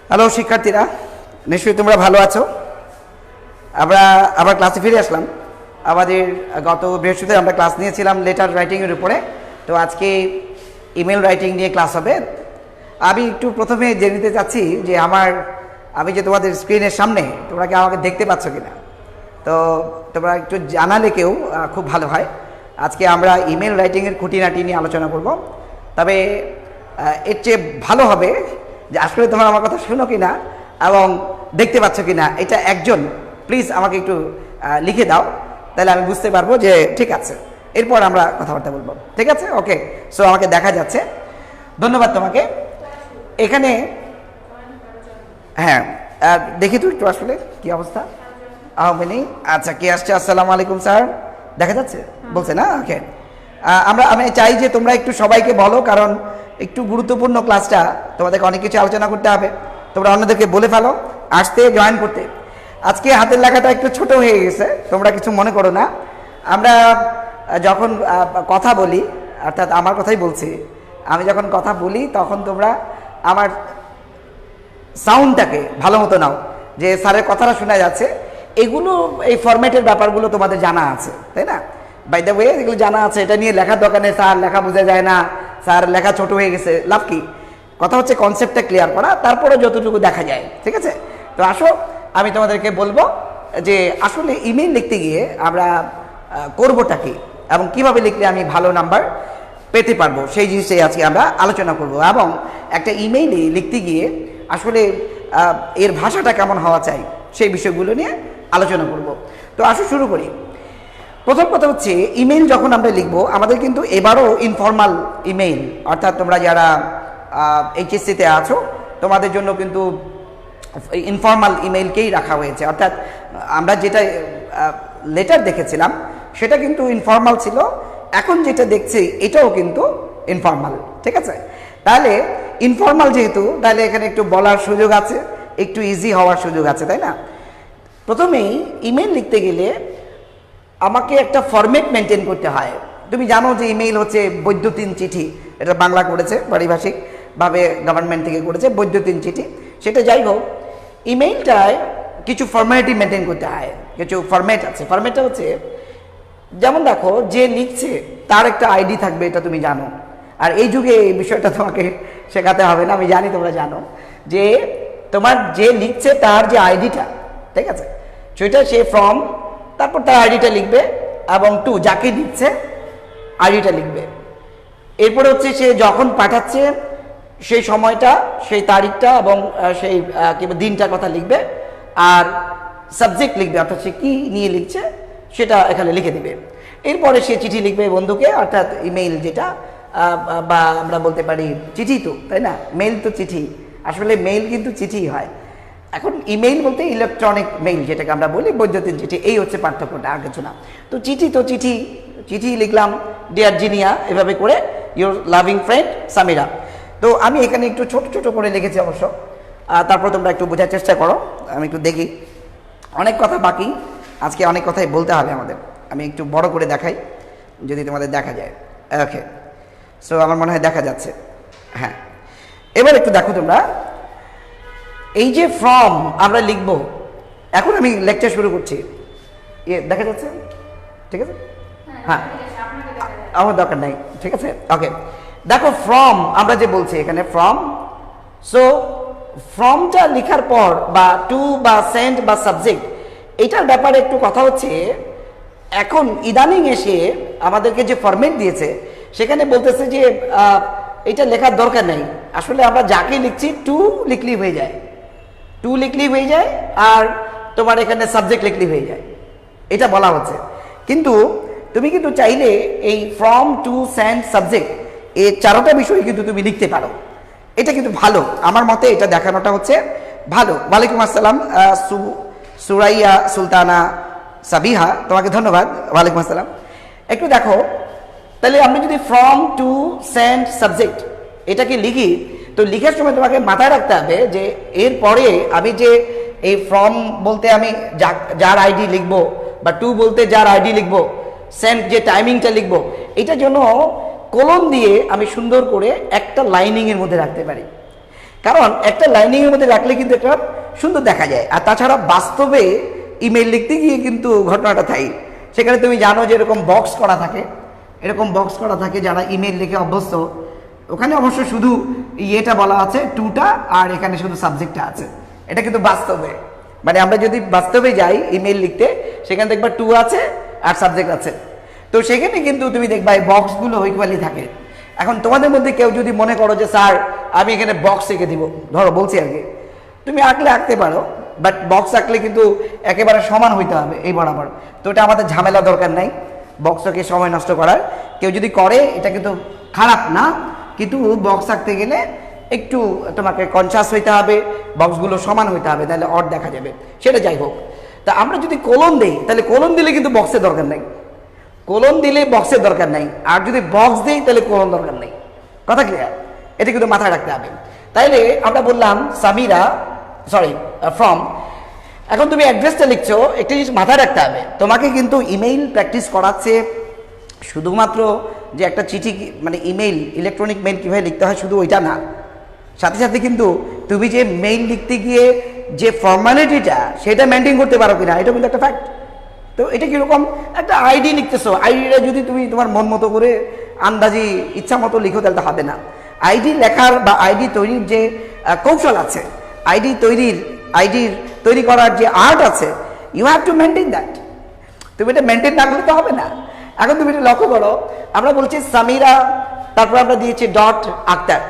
Hello শিক্ষার্থীরা, নিশ্চয়ই তোমরা ভালো আছো। আমরা আবার ক্লাসে ফিরে আসলাম। আমাদের গত বৃহস্পতিবার আমরা ক্লাস নিয়েছিলাম লেটার রাইটিংয়ের উপরে। তো আজকে ইমেল রাইটিং নিয়ে ক্লাস হবে। আমি একটু প্রথমে জেনে নিতে চাচ্ছি যে আমি যে তোমাদের স্ক্রিনের সামনে, তোমরা কি আমাকে দেখতে পাচ্ছ কিনা? তো তোমরা একটু জানালে কেউ খুব ভালো হয়। আজকে আমরা ইমেল রাইটিংয়ের খুঁটিনাটি নিয়ে আলোচনা করব। তবে এর চেয়ে ভালো হবে যে আসলে তোমরা আমার কথা শোনো কিনা এবং দেখতে পাচ্ছ কিনা, এটা একজন প্লিজ আমাকে একটু লিখে দাও, তাহলে আমি বুঝতে পারবো যে ঠিক আছে। এরপর আমরা কথাবার্তা বলবো, ঠিক আছে? ওকে, সো আমাকে দেখা যাচ্ছে, ধন্যবাদ তোমাকে। এখানে হ্যাঁ, দেখি তো একটু আসলে কি অবস্থা। নেই, আচ্ছা, কে আসছে? আসসালামু আলাইকুম স্যার, দেখা যাচ্ছে বলছে না? ওকে, আমি চাই যে তোমরা একটু সবাইকে বলো, কারণ একটু গুরুত্বপূর্ণ ক্লাসটা, তোমাদেরকে অনেক কিছু আলোচনা করতে হবে। তোমরা অন্যদেরকে বলে ফেলো আসতে, জয়েন করতে। আজকে হাতের লেখাটা একটু ছোট হয়ে গেছে, তোমরা কিছু মনে করো না। আমরা যখন কথা বলি, অর্থাৎ আমার কথাই বলছি, আমি যখন কথা বলি তখন তোমরা আমার সাউন্ডটাকে ভালো মতো নাও, যে স্যারের কথাটা শোনা যাচ্ছে। এগুলো, এই ফরম্যাটের ব্যাপারগুলো তোমাদের জানা আছে, তাই না? বাই দ্য ওয়ে, এগুলো জানা আছে। এটা নিয়ে লেখার দোকানে স্যার লেখা বোঝা যায় না, স্যার লেখা ছোট হয়ে গেছে, লাভ কি? কথা হচ্ছে কনসেপ্টটা ক্লিয়ার করা, তারপরে যতটুকু দেখা যায়, ঠিক আছে? তো আসো, আমি তোমাদেরকে বলবো যে আসলে ইমেল লিখতে গিয়ে আমরা করবোটা কি এবং কিভাবে লিখলে আমি ভালো নাম্বার পেতে পারবো, সেই জিনিসটাই আজকে আমরা আলোচনা করব। এবং একটা ইমেইলে লিখতে গিয়ে আসলে এর ভাষাটা কেমন হওয়া চাই, সেই বিষয়গুলো নিয়ে আলোচনা করব। তো আসো শুরু করি। প্রথম কথা হচ্ছে, ইমেইল যখন আমরা লিখব, আমাদের কিন্তু এবারও ইনফর্মাল ইমেইল, অর্থাৎ তোমরা যারা এইচএসসিতে আছো তোমাদের জন্য কিন্তু ইনফর্মাল ইমেইলকেই রাখা হয়েছে। অর্থাৎ আমরা যেটা লেটার দেখেছিলাম সেটা কিন্তু ইনফর্মাল ছিল, এখন যেটা দেখছি এটাও কিন্তু ইনফর্মাল, ঠিক আছে? তাহলে ইনফর্মাল যেহেতু, তাহলে এখানে একটু বলার সুযোগ আছে, একটু ইজি হওয়ার সুযোগ আছে, তাই না? প্রথমেই ইমেল লিখতে গেলে আমাকে একটা ফরম্যাট মেনটেন করতে হয়। তুমি জানো যে ইমেইল হচ্ছে বৈদ্যুতিন চিঠি, এটা বাংলা করেছে পারিভাষিকভাবে, গভর্নমেন্ট থেকে করেছে বৈদ্যুতিন চিঠি। সেটা যাই হোক, ইমেইলটায় কিছু ফরম্যালিটি মেনটেন করতে হয়, কিছু ফরম্যাট আছে। ফরম্যাটটা হচ্ছে, যেমন দেখো, যে লিখছে তার একটা আইডি থাকবে, এটা তুমি জানো। আর এই যুগে এই বিষয়টা তোমাকে শেখাতে হবে না, আমি জানি তোমরা জানো যে তোমার যে লিখছে তার যে আইডিটা, ঠিক আছে, সেটা সে ফ্রম, তারপর তার আইডিটা লিখবে, এবং টু যাকে লিখছে আইডিটা লিখবে। এরপরে হচ্ছে সে যখন পাঠাচ্ছে সেই সময়টা, সেই তারিখটা এবং সেই দিনটার কথা লিখবে, আর সাবজেক্ট লিখবে, অর্থাৎ সে কী নিয়ে লিখছে সেটা এখানে লিখে দিবে। এরপরে সে চিঠি লিখবে বন্ধুকে, অর্থাৎ ইমেইল যেটা, বা আমরা বলতে পারি চিঠি, তো তাই না? মেইল তো চিঠি, আসলে মেইল কিন্তু চিঠি হয়। এখন ইমেইল বলতে ইলেকট্রনিক মেইল, যেটাকে আমরা বলি বৈদ্যুতিন চিঠি, এই হচ্ছে পার্থক্যটা, আর কিছু না। তো চিঠি তো চিঠি, চিঠি লিখলাম ডিয়ার জিনিয়া, এভাবে করে ইউর লাভিং ফ্রেন্ড সামিরা। তো আমি এখানে একটু ছোট ছোট করে লিখেছি অবশ্য, তারপর তোমরা একটু বোঝার চেষ্টা করো। আমি একটু দেখি, অনেক কথা বাকি, আজকে অনেক কথাই বলতে হবে আমাদের। আমি একটু বড় করে দেখাই, যদি তোমাদের দেখা যায়। ওকে, সো আমার মনে হয় দেখা যাচ্ছে। হ্যাঁ, এবার একটু দেখো তোমরা, এই যে ফ্রম আমরা লিখবো, এখন আমি লেকচার শুরু করছি। দেখা যাচ্ছে? ঠিক আছে, হ্যাঁ, আমার দরকার নাই, ঠিক আছে? ওকে, দেখো ফ্রম আমরা যে বলছি এখানে ফ্রম, সো ফ্রমটা লেখার পর বা টু বা সেন্ড বা সাবজেক্ট, এটার ব্যাপারে একটু কথা হচ্ছে। এখন ইদানিং এসে আমাদেরকে যে ফরম্যাট দিয়েছে সেখানে বলতেছে যে এটা লেখার দরকার নেই, আসলে আমরা যাকে লিখছি টু লিখলেই হয়ে যায়, টু লিখলেই হয়ে যায়, আর তোমার এখানে সাবজেক্ট লিখলেই হয়ে যায়, এটা বলা হচ্ছে। কিন্তু তুমি কিন্তু চাইলে এই ফ্রম, টু, সেন্ড, সাবজেক্ট, এই চারোটা বিষয় কিন্তু তুমি লিখতে পারো। এটা কিন্তু ভালো, আমার মতে এটা দেখানোটা হচ্ছে ভালো। ওয়ালাইকুম আসসালাম সুরাইয়া সুলতানা সাবিহা, তোমাকে ধন্যবাদ। ওয়ালাইকুম আসসালাম। একটু দেখো, তাহলে আমি যদি ফ্রম, টু, সেন্ড, সাবজেক্ট এটাকে লিখি, তো লিখার সময় তোমাকে মাথায় রাখতে হবে যে এরপরে আমি যে এই ফ্রম বলতে আমি যার আইডি লিখবো, বা টু বলতে যার আইডি লিখবো, সেন্ড যে টাইমিংটা লিখবো, এটা যেন কোলন দিয়ে আমি সুন্দর করে একটা লাইনিংয়ের মধ্যে রাখতে পারি। কারণ একটা লাইনিংয়ের মধ্যে রাখলে কিন্তু এটা সুন্দর দেখা যায়। আর তাছাড়া বাস্তবে ইমেল লিখতে গিয়ে কিন্তু ঘটনাটা তাই, সেখানে তুমি জানো যে এরকম বক্স করা থাকে, এরকম বক্স করা থাকে যারা ইমেল লিখে অভ্যস্ত, ওখানে অবশ্য শুধু ইয়েটা বলা আছে টুটা, আর এখানে শুধু সাবজেক্টটা আছে। এটা কিন্তু বাস্তবে, মানে আমরা যদি বাস্তবে যাই ইমেল লিখতে, সেখানে দেখবা টু আছে আর সাবজেক্ট আছে। তো সেখানে কিন্তু তুমি দেখবা এই বক্সগুলো ইকুয়ালি থাকে। এখন তোমাদের মধ্যে কেউ যদি মনে করো যে স্যার আমি এখানে বক্স এঁকে দিব, ধরো বলছি আর কি, তুমি আঁকলে আঁকতে পারো, বাট বক্স আঁকলে কিন্তু একেবারে সমান হইতে হবে এই বরাবর। তো এটা আমাদের ঝামেলা দরকার নাই বক্সকে সময় নষ্ট করার। কেউ যদি করে এটা কিন্তু খারাপ না, কিন্তু বক্স আঁকতে গেলে একটু তোমাকে কনসাস হইতে হবে, বক্সগুলো সমান হইতে হবে, তাহলে অড দেখা যাবে। সেটা যাই হোক, তা আমরা যদি কলম দেই তাহলে কলম দিলে কিন্তু বক্সের দরকার নাই, কলম দিলে বক্সের দরকার নাই, আর যদি বক্স দেই তাহলে কলম দরকার নাই। কথা ক্লিয়ার? এটা কিন্তু মাথায় রাখতে হবে। তাইলে আমরা বললাম সামিরা ফ্রম। এখন তুমি অ্যাড্রেসটা লিখছো, একটা জিনিস মাথায় রাখতে হবে, তোমাকে কিন্তু ইমেইল প্র্যাকটিস করাচ্ছে শুধুমাত্র যে একটা চিঠি, মানে ইমেইল ইলেকট্রনিক মেইল কীভাবে লিখতে হয় শুধু ওইটা না, সাথে সাথে কিন্তু তুমি যে মেইল লিখতে গিয়ে যে ফর্মালিটিটা সেটা মেনটেন করতে পারো কিনা, এটা কিন্তু একটা ফ্যাক্ট। তো এটা কীরকম, একটা আইডি লিখতেছো, আইডিটা যদি তুমি তোমার মন মতো করে আন্দাজি ইচ্ছা মতো লিখো তাহলে তো হবে না। আইডি লেখার বা আইডি তৈরির যে কৌশল আছে, আইডি তৈরি করার যে আর্ট আছে, you have to maintain that. তুমি এটা মেনটেন না করলে তো হবে না। এখন তুমি এটা লক্ষ্য করো, আমরা বলছি সামিরা, তারপর আমরা দিয়েছি ডট আক্তার।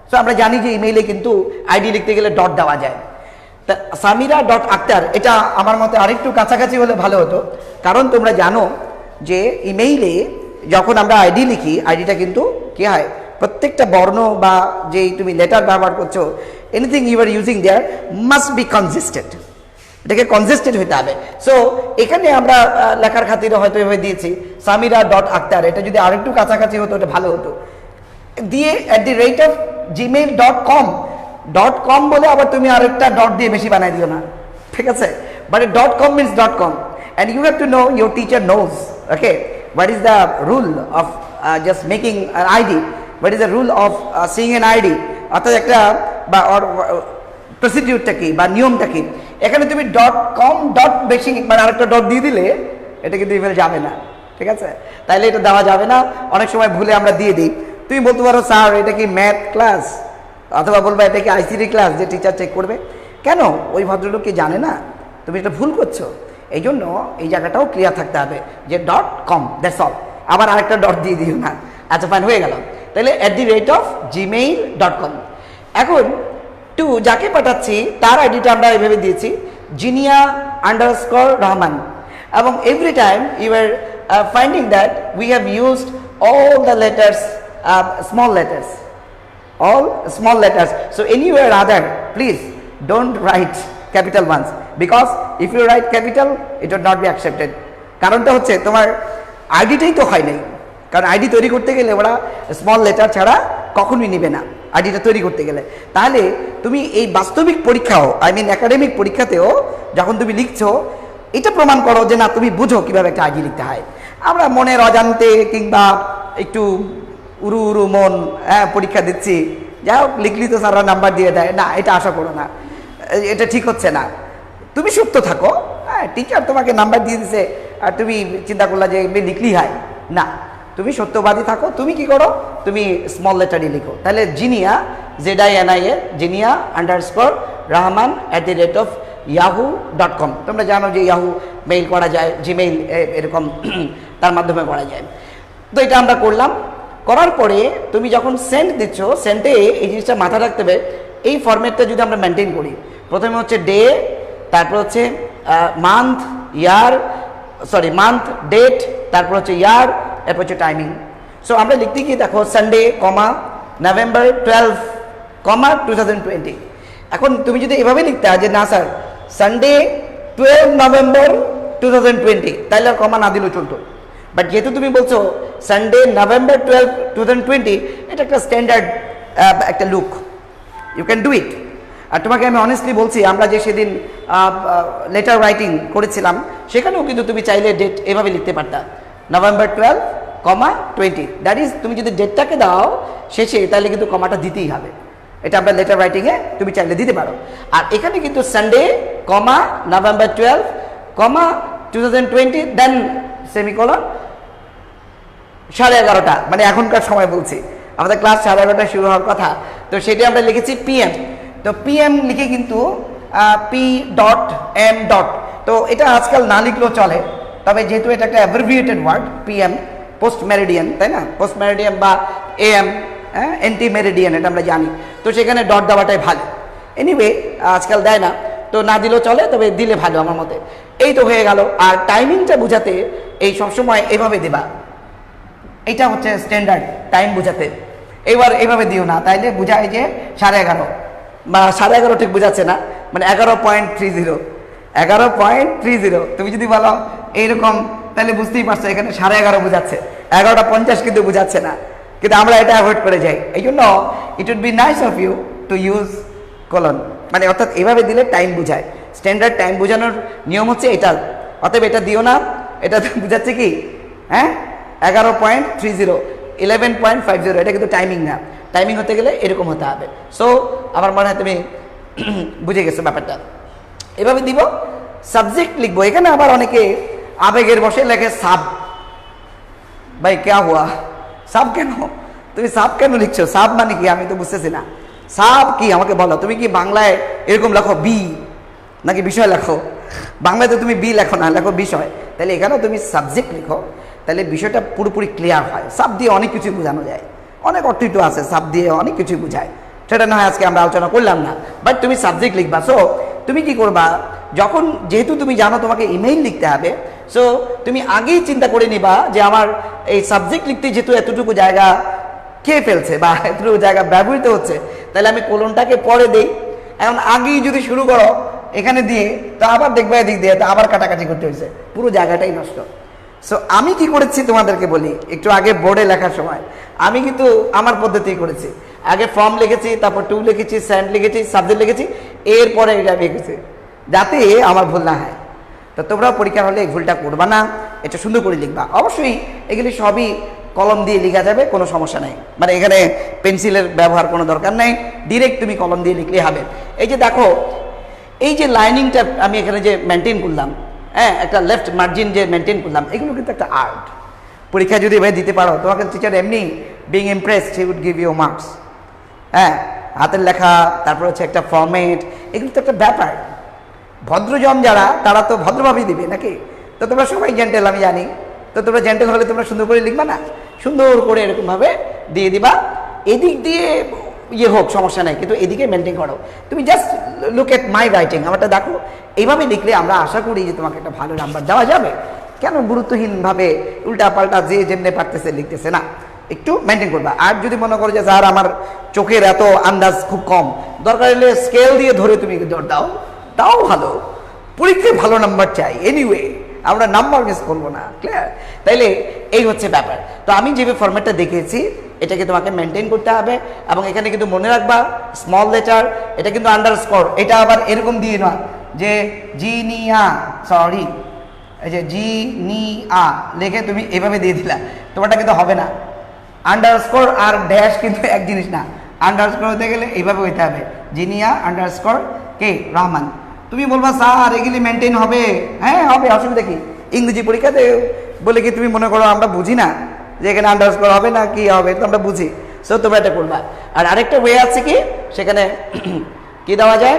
সো আমরা জানি যে ইমেইলে কিন্তু আইডি লিখতে গেলে ডট দেওয়া যায়। তা সামিরা ডট আক্তার এটা আমার মতে আরেকটু কাছাকাছি হলে ভালো হতো, কারণ তোমরা জানো যে ইমেইলে যখন আমরা আইডি লিখি, আইডিটা কিন্তু কী হয়, প্রত্যেকটা বর্ণ বা যেই তুমি লেটার ব্যবহার করছো, anything you are using there must be consistent, এটাকে কনসিস্টেন্ট হতে হবে। সো এখানে আমরা লেখার খাতিরে হয়তো এভাবে দিয়েছি সামিরা ডট আক্তার, এটা যদি আরেকটু কাছাকাছি হতো এটা ভালো হতো। দিয়ে @gmail.com, .com বলে আবার তুমি আরেকটা ডট দিয়ে বেশি বানাই দিও না, ঠিক আছে? But .com means .com, and you have to know, your teacher knows, okay, what is the rule of just making an ID, what is the rule of seeing an ID, অর্থাৎ একটা বা প্রসিডিউরটা কি বা নিয়মটা কি। এখানে তুমি .com ডট বেশি মানে আরেকটা ডট দিয়ে দিলে এটা কিন্তু ইমেল যাবে না, ঠিক আছে? তাইলে এটা দেওয়া যাবে না, অনেক সময় ভুলে আমরা দিয়ে দিই। তুমি বলতে পারো স্যার এটা কি ম্যাথ ক্লাস, অথবা বলবো এটা কি আইসিটি ক্লাস যে টিচার চেক করবে। কেন? ওই ভদ্রলোক কি জানে না তুমি এটা ভুল করছো? এই জন্য এই জায়গাটাও ক্লিয়ার থাকতে হবে যে .com, দ্যাটস অল। আবার আরেকটা ডট দিয়ে দিও না। আচ্ছা ফাইন, হয়ে গেল। তাহলে @gmail.com। এখন টু যাকে পাঠাচ্ছি তার আইডিটা আমরা এভাবে দিয়েছি জিনিয়া_রহমান, এবং every time you are finding that we have used all the letters, small letters, all small letters. So anywhere other, please don't write capital ones, because if you write capital it would not be accepted. কারণটা হচ্ছে তোমার আইডিটাই তো হয় নাই, কারণ ID তৈরি করতে গেলে ওরা স্মল লেটার ছাড়া কখনোই নেবে না আইডিটা তৈরি করতে গেলে। তাহলে তুমি এই বাস্তবিক পরীক্ষাও, আই মিন একাডেমিক পরীক্ষাতেও যখন তুমি লিখছো, এটা প্রমাণ করো যে না তুমি বুঝো কিভাবে একটা আইডি লিখতে হয়। আমরা মনের অজান্তে কিংবা একটু উরু উরু মন পরীক্ষা দিচ্ছি, যাই হোক লিখলি তো স্যাররা নাম্বার দিয়ে দেয়, না এটা আশা করো না, এটা ঠিক হচ্ছে না। তুমি সত্য থাকো, টিচার তোমাকে নাম্বার দিয়ে দিছে আর তুমি চিন্তা করলা যে লিখলি হয় না, তুমি সত্যবাদী থাকো। তুমি কি করো, তুমি স্মল লেটারই লিখো। তাহলে জিনিয়া ZINIA জিনিয়া_রহমান @yahoo.com। তোমরা জানো যে ইয়াহু মেইল করা যায়, জিমেইল এরকম তার মাধ্যমে করা যায়। তো এটা আমরা করলাম, করার পরে তুমি যখন সেন্ড দিচ্ছ, সেন্ডে এই জিনিসটা মাথায় রাখতে হবে, এই ফরম্যাটটা যদি আমরা মেনটেন করি, প্রথমে হচ্ছে ডে, তারপর হচ্ছে মান্থ, ডেট, তারপর হচ্ছে ইয়ার, এরপর হচ্ছে টাইমিং। সো আমরা লিখতে গিয়ে দেখো সানডে, November 12, 2020। এখন তুমি যদি এভাবে লিখতে হয় যে না স্যার সানডে 12 November 2020, তাহলে আর কমা না দিলেও চলতো। বাট যেহেতু তুমি বলছো সানডে November 12, 2020, এটা একটা স্ট্যান্ডার্ড একটা look, you can do it. আর তোমাকে আমি অনেস্টলি বলছি, আমরা যে সেদিন লেটার রাইটিং করেছিলাম সেখানেও কিন্তু তুমি চাইলে ডেট এভাবে লিখতে পারতা, November 12, 20। দ্যাট ইজ, তুমি যদি ডেটটাকে দাও শেষে, তাহলে কিন্তু কমাটা দিতেই হবে। এটা আমরা লেটার রাইটিংয়ে তুমি চাইলে দিতে পারো। আর এখানে কিন্তু সানডে কমা নভেম্বর 12 কমা 2020 দেন সেমিকোলন 11:30, মানে এখনকার সময় বলছি, আমাদের ক্লাস 11:30 শুরু হওয়ার কথা, তো সেটা আমরা লিখেছি পিএম। তো পিএম লিখে কিন্তু P.M. তো এটা আজকাল না লিখলেও চলে, তবে যেহেতু এটা একটা abbreviated word PM, post meridian, তাই না, পোস্ট মেরিডিয়ান বা এএম, এন্টি মেরিডিয়ান, এটা আমরা জানি, তো সেখানে ডট দেওয়াটাই ভালো। এনিওয়ে আজকাল দেয় না, তো না দিলেও চলে, তবে দিলে ভালো আমার মতে। এই তো হয়ে গেল। আর টাইমিংটা বোঝাতে এই সবসময় এভাবে দেবা, এটা হচ্ছে স্ট্যান্ডার্ড টাইম বোঝাতে। এবার এইভাবে দিও না, তাইলে বোঝায় যে 11:30 বা 11:30 ঠিক বোঝাচ্ছে না, মানে 11.30, 11.30। তুমি যদি বলো এইরকম, তাহলে বুঝতেই পারছো এখানে 11:30 বোঝাচ্ছে, 11:50 কিন্তু বোঝাচ্ছে না, কিন্তু আমরা এটা অ্যাভয়েড করে যাই। এই জন্য it would be nice of you to use colon, মানে অর্থাৎ এভাবে দিলে টাইম বোঝায়। স্ট্যান্ডার্ড টাইম বোঝানোর নিয়ম হচ্ছে এটা, অতএব এটা দিও না। এটা বোঝাচ্ছে কি, হ্যাঁ 11.30, 11.50, এটা কিন্তু টাইমিং না। টাইমিং হতে গেলে এরকম হতে হবে। সো আমার মনে হয় তুমি বুঝে গেছো ব্যাপারটা। এভাবে দিব, সাবজেক্ট লিখবো। এখানে আবার অনেকে আবেগের বসে লেখে সাব। ভাই কে হুয়া, সাব কেন, তুমি সাব কেন লিখছো? সাব মানে কি আমি তো বুঝতেছি না। সাব কি আমাকে বলো। তুমি কি বাংলায় এরকম লেখো বি, নাকি বিষয় লেখো? বাংলায় তো তুমি বি লেখো না, লেখো বিষয়। তাহলে এখানেও তুমি সাবজেক্ট লিখো, তাহলে বিষয়টা পুরোপুরি ক্লিয়ার হয়। সাব দিয়ে অনেক কিছু বোঝানো যায়, অনেক অর্থিত আছে, সাব দিয়ে অনেক কিছু বোঝায়। সেটা না হয় আজকে আমরা আলোচনা করলাম না, বাট তুমি সাবজেক্ট লিখবা। সো তুমি কি করবা, যখন যেহেতু তুমি জানো তোমাকে ইমেইল লিখতে হবে, সো তুমি আগেই চিন্তা করে নিবা যে আমার এই সাবজেক্ট লিখতে যেহেতু এতটুকু জায়গা খেয়ে ফেলছে বা এতটুকু জায়গা ব্যবহৃত হচ্ছে, তাহলে আমি কোলনটাকে পরে দেই। এখন আগেই যদি শুরু করো এখানে দিয়ে, তো আবার দেখবে এদিক দিয়ে, তো আবার কাটাকাটি করতে হয়েছে, পুরো জায়গাটাই নষ্ট। সো আমি কি করেছি তোমাদেরকে বলি, একটু আগে বোর্ডে লেখার সময় আমি কিন্তু আমার পদ্ধতি করেছি। আগে ফর্ম লিখেছি, তারপর টু লিখেছি, স্যান্ড লিখেছি, সাবজেক্ট লিখেছি, এরপরে এটা লিখেছি, যাতে আমার ভুল না হয়। তো তোমরাও পরীক্ষা হলে এই ভুলটা করবা না, এটা সুন্দর করে লিখবা। অবশ্যই এগুলি সবই কলম দিয়ে লেখা যাবে, কোনো সমস্যা নেই, মানে এখানে পেন্সিলের ব্যবহার কোনো দরকার নেই, ডিরেক্ট তুমি কলম দিয়ে লিখলে হবে। এই যে দেখো, এই যে লাইনিংটা আমি এখানে যে মেনটেন করলাম, হ্যাঁ, একটা লেফট মার্জিন যে মেনটেন করলাম, এগুলো কিন্তু একটা আর্ট। পরীক্ষা যদি ভাই দিতে পারো, তোমাকে টিচার এমনি being impressed, he would give you marks. হ্যাঁ, হাতের লেখা, তারপর হচ্ছে একটা ফরম্যাট, এগুলো তো একটা ব্যাপার। ভদ্রজন যারা, তারা তো ভদ্রভাবেই দিবে নাকি? তো তোমরা সবাই জেন্টেল, আমি জানি। তো তোমরা জেন্টেল হলে তোমরা সুন্দর করে লিখবা না, সুন্দর করে এরকমভাবে দিয়ে দিবা। এদিক দিয়ে ইয়ে হোক সমস্যা নাই, কিন্তু এদিকে মেনটেন করো। তুমি just look at my writing, আমারটা দেখো। এইভাবে লিখলে আমরা আশা করি যে তোমাকে একটা ভালো নাম্বার দেওয়া যাবে। কেন গুরুত্বহীনভাবে উল্টা পাল্টা যে যেমনি পারতেছে লিখতেছে না, একটু মেনটেন করবা। আর যদি মনে করো যে স্যার আমার চোখের এত আন্দাজ খুব কম, দরকার হলে স্কেল দিয়ে ধরে তুমি দৌড় দাও, তাও ভালো। পরীক্ষায় ভালো নাম্বার চাই, এনিওয়ে আমরা নাম্বার মিস করবো না, ক্লিয়ার? তাইলে এই হচ্ছে ব্যাপার। তো আমি যেভাবে ফরম্যাটটা দেখিয়েছি, এটাকে তোমাকে মেনটেন করতে হবে। এবং এখানে কিন্তু মনে রাখবা স্মল লেটার, এটা কিন্তু আন্ডারস্কোর। এটা আবার এরকম দিয়ে নয় যে জিনিয়া, সরি, এই যে জিনিয়া লিখে তুমি এভাবে দিয়ে দিলা, তোমারটা কিন্তু হবে না। আন্ডারস্কোর আর ড্যাশ কিন্তু এক জিনিস না। আন্ডারস্কোর হতে গেলে এইভাবে হইতে হবে, জিনিয়া আন্ডারস্কোর কে রহমান। তুমি বলবা স্যার এগুলি মেনটেন হবে, হ্যাঁ হবে, অসুবিধা কি? ইংরেজি পরীক্ষাতে বলে কি তুমি মনে করো আমরা বুঝি না যে এখানে আন্ডারস্কোর হবে না কি হবে? তো আমরা বুঝি। সো তোমরা এটা করবা। আর আরেকটা ওয়ে আছে কি, সেখানে কি দেওয়া যায়,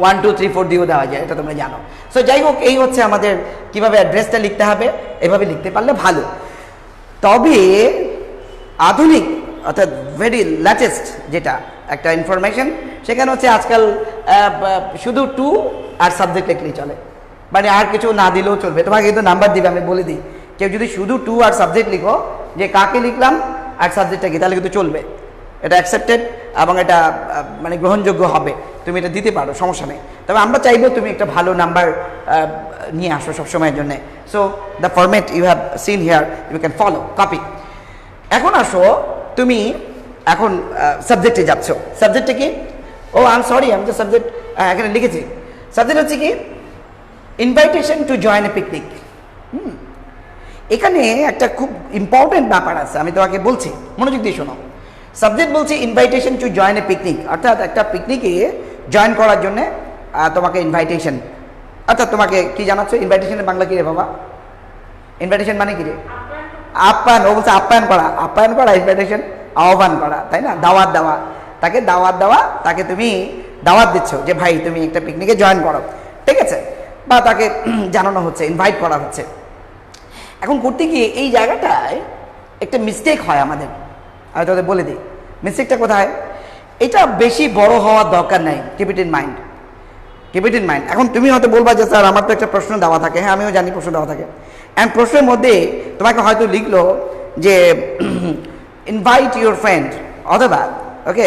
1 2 3 4 দিয়েও দেওয়া যায়, এটা তোমরা জানো। সো যাই হোক, এই হচ্ছে আমাদের কিভাবে অ্যাড্রেসটা লিখতে হবে। এভাবে লিখতে পারলে ভালো। তবে আধুনিক অর্থাৎ ভেরি লেটেস্ট যেটা একটা ইনফরমেশন, সেখানে হচ্ছে আজকাল শুধু টু আর সাবজেক্ট লিখলেই চলে, মানে আর কিছু না দিলেও চলবে। তোমাকে কিন্তু নাম্বার দিবে, আমি বলে দিই। কেউ যদি শুধু টু আর সাবজেক্ট লিখো, যে কাকে লিখলাম আর সাবজেক্টটা কি, তাহলে কিন্তু চলবে। এটা অ্যাকসেপ্টেড এবং এটা মানে গ্রহণযোগ্য হবে, তুমি এটা দিতে পারো, সমস্যা নেই। তবে আমরা চাইবো তুমি একটা ভালো নাম্বার নিয়ে আসো সবসময়ের জন্যে। So the format you have seen here, you can follow, copy. এখন আসো, তুমি এখন সাবজেক্টে যাচ্ছ। সাবজেক্টে কি? ও আই এম সরি, আমি তো সাবজেক্ট এখানে লিখেছি। সাবজেক্ট হচ্ছে কি, invitation to join a picnic. এখানে একটা খুব ইম্পর্টেন্ট ব্যাপার আছে, আমি তোমাকে বলছি, মনোযোগ দিয়ে শোনো। সাবজেক্ট বলছে invitation to join a picnic, অর্থাৎ একটা পিকনিকে জয়েন করার জন্য তোমাকে ইনভাইটেশন, অর্থাৎ তোমাকে কি জানাচ্ছে ইনভাইটেশনের বাংলা কি রে বাবা? ইনভাইটেশন মানে কি রে? আপ্যায়ন। ও বলছে আপ্যায়ন করা, আপ্যায়ন করা, ইনভাইটেশন আহ্বান করা, তাই না? দাওয়াত দেওয়া, তাকে দাওয়াত দেওয়া, তাকে তুমি দাওয়াত দিচ্ছ যে ভাই তুমি একটা পিকনিকে জয়েন করো, ঠিক আছে? বা তাকে জানানো হচ্ছে, ইনভাইট করা হচ্ছে। এখন করতে গিয়ে এই জায়গাটায় একটা মিস্টেক হয় আমাদের, আমি তোদের বলে দিই মিস্টেকটা কোথায়। এটা বেশি বড় হওয়ার দরকার নাই, keep it in mind, keep it in mind. এখন তুমি হয়তো বলবা যে স্যার আমার তো একটা প্রশ্ন দেওয়া থাকে, হ্যাঁ আমিও জানি প্রশ্ন দেওয়া থাকে, অ্যান্ড প্রশ্নের মধ্যে তোমাকে হয়তো লিখলো যে ইনভাইট ইউর ফ্রেন্ড, অথবা ওকে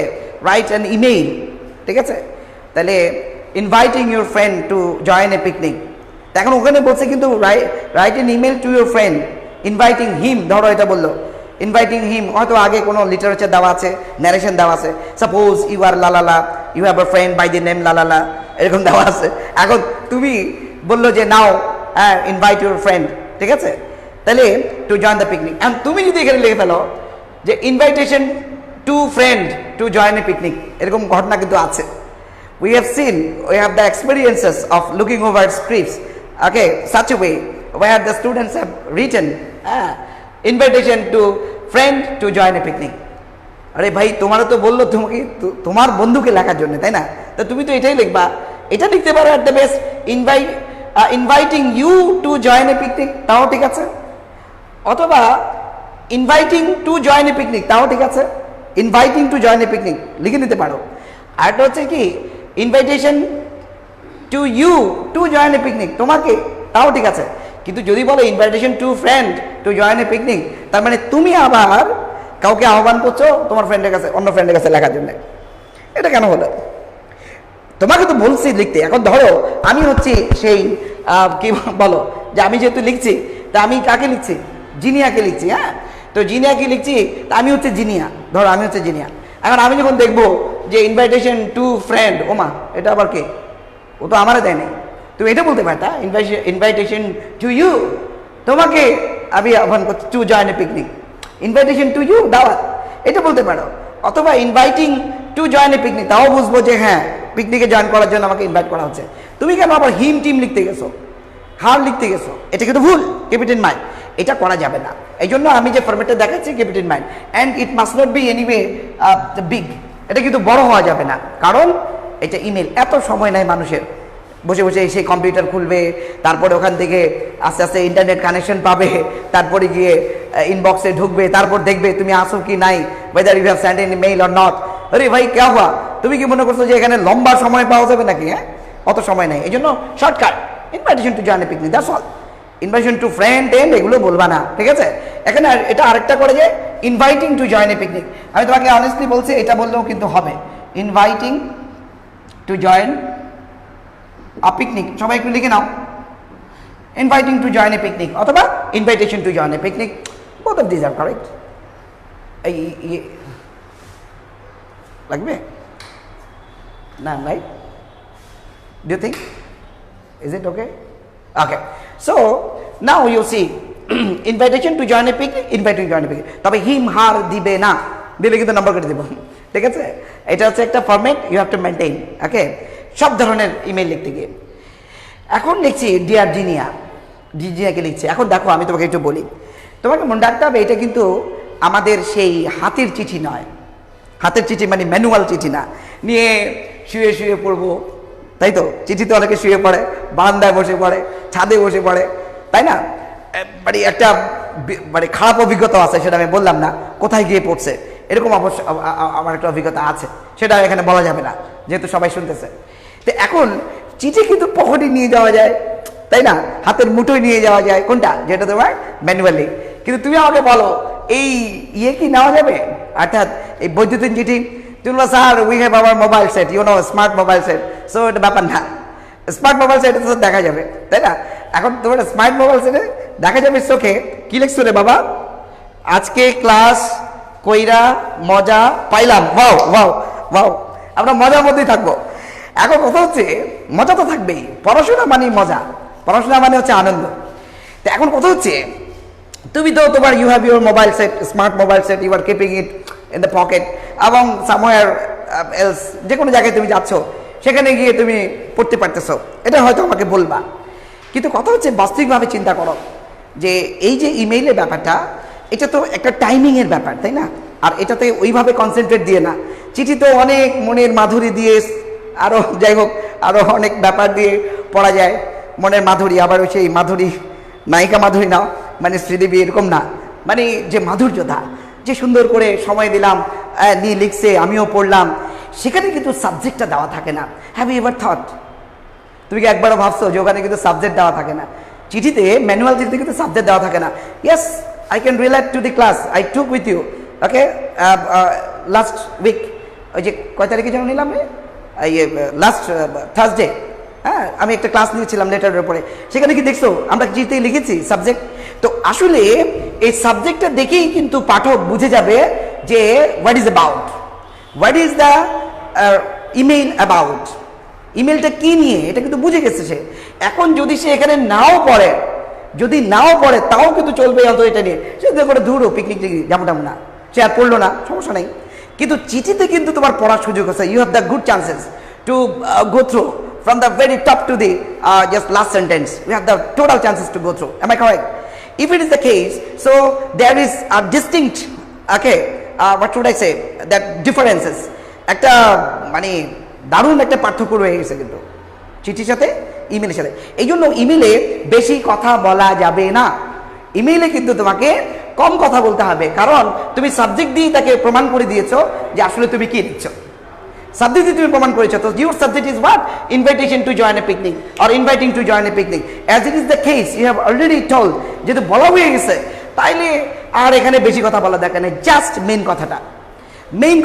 রাইট অ্যান ইমেইল, ঠিক আছে? তাহলে inviting your friend to join a picnic. এখন ওখানে বলছে কিন্তু write an email to your friend inviting him, ধরো এটা বললো ইনভাইটিং হিম, হয়তো আগে কোনো লিটারেচার দেওয়া আছে, ন্যারেশন দেওয়া আছে, সাপোজ ইউ আর লালালা, you have a friend by the name লালালা, এরকম দেওয়া আছে। এখন তুমি বললো যে নাও হ্যাঁ ইনভাইট ইউর ফ্রেন্ড, ঠিক আছে? তাহলে to join the picnic, and তুমি যদি এখানে লিখে ফেলো যে invitation to friend to join a picnic, এরকম ঘটনা কিন্তু আছে। We have seen, we have the experiences of looking over scripts, okay, such a way where the students have written invitation to friend to join a picnic. আরে ভাই তোমারও তো বললো তোমাকে তোমার বন্ধুকে লেখার জন্য, তাই না? তো তুমি তো এটাই লিখবা, এটা লিখতে পারো at the best, inviting you to join a picnic, তাও ঠিক আছে। অথবা inviting to join a picnic, তাও ঠিক আছে। inviting to join a picnic লিখে নিতে পারো। আর এটা হচ্ছে কি invitation to you to join a picnic, তোমাকে, তাও ঠিক আছে। কিন্তু যদি বলো invitation to friend to join a picnic, তার মানে তুমি আবার কাউকে আহ্বান করছো তোমার ফ্রেন্ডের কাছে, অন্য ফ্রেন্ডের কাছে লেখার জন্য। এটা কেন হলো? তোমাকে তো বলছি লিখতে। এখন ধরো আমি হচ্ছি সেই কি বলো যে আমি যেহেতু লিখছি, তা আমি কাকে লিখছি? জিনিয়াকে লিখছি, হ্যাঁ। তো জিনিয়াকে লিখছি, তা আমি হচ্ছে জিনিয়া, ধরো আমি হচ্ছে জিনিয়া। এখন আমি যখন দেখবো যে ইনভাইটেশন টু ফ্রেন্ড, ওমা এটা আবার কে? ও তো আমারে দেয় নাই। তুমি এটা বলতে পারতা ইনভাইটেশন টু ইউ, তোমাকে আমি আহ্বান করছি to join a picnic, invitation to you দাওয়াত, এটা বলতে পারো। অথবা inviting to join a picnic, তাও বুঝবো যে হ্যাঁ পিকনিকে জয়েন করার জন্য আমাকে ইনভাইট করা হচ্ছে। তুমি কেন আবার হিম টিম লিখতে গেছো, হার লিখতে গেছো? এটা কিন্তু ভুল, কিপ ইট ইন মাইন্ড। এটা করা যাবে না। এই জন্য আমি যে ফরম্যাটটা দেখাচ্ছি keep it in mind, and it must not be anyway big, এটা কিন্তু বড় হওয়া যাবে না, কারণ এটা ইমেল, এত সময় নাই মানুষের বসে বসে সেই কম্পিউটার খুলবে, তারপরে ওখান থেকে আস্তে আস্তে ইন্টারনেট কানেকশন পাবে, তারপরে গিয়ে ইনবক্সে ঢুকবে, তারপর দেখবে তুমি আসো কি নাই, whether you have send an mail or not. আরে ভাই কে হওয়া, তুমি কি মনে করছো যে এখানে লম্বা সময় পাওয়া যাবে নাকি? হ্যাঁ, অত সময় নেই। এই জন্য shortcut invitation to join a picnic, that's all. Invitation to friend and এগুলো বলবা না, ঠিক আছে? এখানে এটা আরেকটা করে যে inviting to join a picnic, আমি তোমাকে অনেস্টলি বলছি এটা বললেও কিন্তু হবে, inviting to join a picnic. সবাই একটু লিখে নাও, inviting to join a picnic অথবা invitation to join a picnic, both of this are correct. এই লাগবে না, right? Do you think is it okay? Okay, so now you see invitation to join a picnic, inviting to join a picnic, তবে হিম হার দিবে না, দিলে কিন্তু number কেটে দেব, ঠিক আছে? এটা হচ্ছে একটা format you have to maintain, okay, সব ধরনের ইমেল লিখতে গিয়ে। এখন লিখছি ডিয়ার জিনিয়া, জিনিয়াকে লিখছি। এখন দেখো আমি তোমাকে একটু বলি, তোমাকে মনে রাখতে হবে এটা কিন্তু আমাদের সেই হাতের চিঠি নয়। হাতের চিঠি মানে ম্যানুয়াল চিঠি না, নিয়ে শুয়ে শুয়ে পড়বো, তাই তো? চিঠিতে অনেকে শুয়ে পড়ে, বারান্দায় বসে পড়ে, ছাদে বসে পড়ে, তাই না? মানে একটা মানে খারাপ অভিজ্ঞতা আছে, সেটা আমি বললাম না, কোথায় গিয়ে পড়ছে এরকম অবশ্য আমার একটা অভিজ্ঞতা আছে, সেটা এখানে বলা যাবে না যেহেতু সবাই শুনতেছে। তো এখন চিঠি কিন্তু পকেটে নিয়ে যাওয়া যায়, তাই না? হাতের মুঠোয় নিয়ে যাওয়া যায়, কোনটা? যেটা তোমার ম্যানুয়ালি। কিন্তু তুমি আমাকে বলো এই ইয়ে কি নেওয়া যাবে, অর্থাৎ এই বৈদ্যুতিন চিঠি? তুমি বলো sir we have our mobile set, you know smart mobile set, so এটা ব্যাপার না। স্মার্ট মোবাইল সেটে তো দেখা যাবে, তাই না? এখন তোমার স্মার্ট মোবাইল সেটে দেখা যাবে চোখে কি লিখছো রে বাবা, আজকে ক্লাস কইরা মজা পাইলাম, ওয়াও ওয়াও ওয়াও, আমরা মজার মধ্যেই থাকবো। এখন কথা হচ্ছে মজা তো থাকবেই, পড়াশোনা মানে মজা, পড়াশোনা মানে হচ্ছে আনন্দ। তো এখন কথা হচ্ছে তুমি তো তোমার you have your mobile set, smart mobile set, you are keeping it in the pocket, এবং সামওয়্যার এলস, যে কোনো জায়গায় তুমি যাচ্ছ সেখানে গিয়ে তুমি পড়তে পারতেছো, এটা হয়তো আমাকে বলবা। কিন্তু কথা হচ্ছে বাস্তবিকভাবে চিন্তা করো যে এই যে ইমেইলের ব্যাপারটা, এটা তো একটা টাইমিংয়ের ব্যাপার, তাই না? আর এটাতে ওইভাবে কনসেন্ট্রেট দিয়ে না, চিঠি তো অনেক মনের মাধুরী দিয়ে, আরও যাই হোক আরও অনেক ব্যাপার দিয়ে পড়া যায়, মনের মাধুরী, আবার ওই সেই মাধুরী নায়িকা মাধুরী নাও, মানে শ্রীদেবী এরকম না, মানে যে মাধুর্যতা, যে সুন্দর করে সময় দিলাম, নিয়ে লিখছে, আমিও পড়লাম, সেখানে কিন্তু সাবজেক্টটা দেওয়া থাকে না। Have you ever thought? তুমি কি একবারও ভাবছো যে ওখানে কিন্তু সাবজেক্ট দেওয়া থাকে না? চিঠিতে, ম্যানুয়াল চিঠিতে কিন্তু সাবজেক্ট দেওয়া থাকে না। Yes, I can relate to the class I took with you, okay, last week, ওই যে কয় তারিখে যেন নিলাম, লাস্ট থার্সডে, হ্যাঁ, আমি একটা ক্লাস নিয়েছিলাম লেটারের উপরে, সেখানে কি দেখছো আমরা চিঠিতে লিখেছি সাবজেক্ট? তো আসলে এই সাবজেক্টটা দেখেই কিন্তু পাঠক বুঝে যাবে যে what is about, what is the email about, ইমেলটা কি নিয়ে, এটা কিন্তু বুঝে গেছে সে। এখন যদি সে এখানে নাও পড়ে, যদি নাও পড়ে তাও কিন্তু চলবে অন্তত এটা নিয়ে, সে করে ধরো পিকনিক যাবো না, সে আর পড়লো না, সমস্যা নেই। কিন্তু চিঠিতে কিন্তু তোমার পড়ার সুযোগ আছে, you have the good chances to go through from the very top to the just last sentence. We have the total chances to go through. Am I correct? If it is the case, so there is a distinct, okay, what should I say, that differences, একটা মানে দারুণ একটা পার্থক্য রয়ে গেছে কিন্তু চিঠির সাথে ইমেলের সাথে। এই জন্য ইমেলে বেশি কথা বলা যাবে না, ইমেইলে কিন্তু তোমাকে কম কথা বলতে হবে, কারণ তুমি সাবজেক্ট দিয়ে তাকে প্রমাণ করে দিয়েছো যে আসলে তুমি কি দিচ্ছ, সাবজেক্ট দিয়ে তুমি প্রমাণ করেছো। তো your subject is what? Invitation to join a picnic or inviting to join a picnic, as it is the case you have already told, যেহেতু বলা হয়ে গেছে, তাইলে আর এখানে বেশি কথা বলা দরকার নেই, জাস্ট মেইন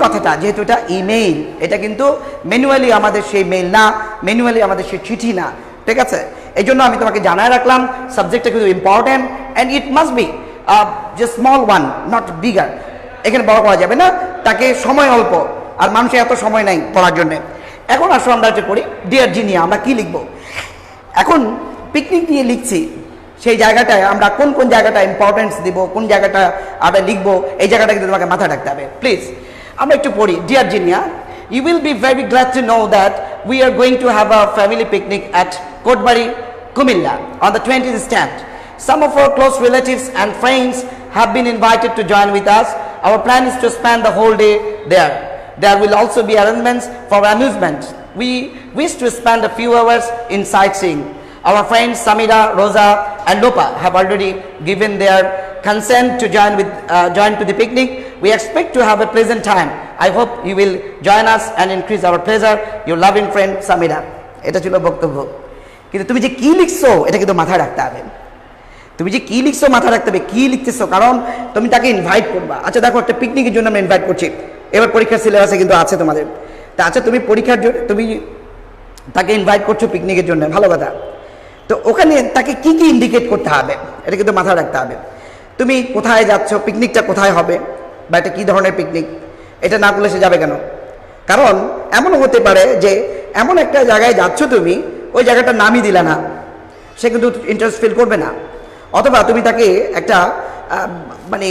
কথাটা, যেহেতু এটা ইমেইল, এটা কিন্তু ম্যানুয়ালি আমাদের সেই মেইল না, ম্যানুয়ালি আমাদের সেই চিঠি না, ঠিক আছে? এই জন্য আমি তোমাকে জানায় রাখলাম সাবজেক্টটা কিন্তু important, and it must be যে স্মল ওয়ান, নট বিগার। এখানে বড় করা যাবে না, তাকে সময় অল্প, আর মানুষের এত সময় নাই পড়ার জন্য। এখন আসো আমরা যে করি, ডিয়ার জিনিয়া, আমরা কি লিখবো? এখন পিকনিক নিয়ে লিখছি, সেই জায়গাটায় আমরা কোন কোন জায়গাটা ইম্পর্টেন্স দিব, কোন জায়গাটা আমরা লিখবো, এই জায়গাটা কিন্তু তোমাকে মাথায় রাখতে হবে। প্লিজ আমরা একটু পড়ি। Dear Zinia, you will be very glad to know that we are going to have a family picnic at Kotbari, Kumilla on the 20th stand. Some of our close relatives and friends have been invited to join with us. Our plan is to spend the whole day there. There will also be arrangements for amusement. We wish to spend a few hours in sightseeing. Our friends Samira, Rosa and Lopa have already given their consent to join to the picnic. We expect to have a pleasant time. I hope you will join us and increase our pleasure. Your loving friend Samira. এটা ছিল বক্তব্য। কিন্তু তুমি যে কি লিখছো এটা কিন্তু মাথায় রাখতে হবে, তুমি যে কি লিখছো মাথায় রাখতে হবে, কি লিখতেছো, কারণ তুমি তাকে ইনভাইট করবা। আচ্ছা দেখো, একটা পিকনিকের জন্য আমরা ইনভাইট করছি, এবার পরীক্ষার সিলেবাসে কিন্তু আছে তোমাদের, তা আচ্ছা তুমি পরীক্ষার জন্য তুমি তাকে ইনভাইট করছো পিকনিকের জন্য, ভালো কথা। তো ওখানে তাকে কি কি ইন্ডিকেট করতে হবে এটা কিন্তু মাথায় রাখতে হবে। তুমি কোথায় যাচ্ছ, পিকনিকটা কোথায় হবে, বা এটা কী ধরনের পিকনিক, এটা না করলে সে যাবে কেন? কারণ এমনও হতে পারে যে এমন একটা জায়গায় যাচ্ছ তুমি, ওই জায়গাটার নামই দিলে না, সে কিন্তু ইন্টারেস্ট ফিল করবে না। অথবা তুমি তাকে একটা মানে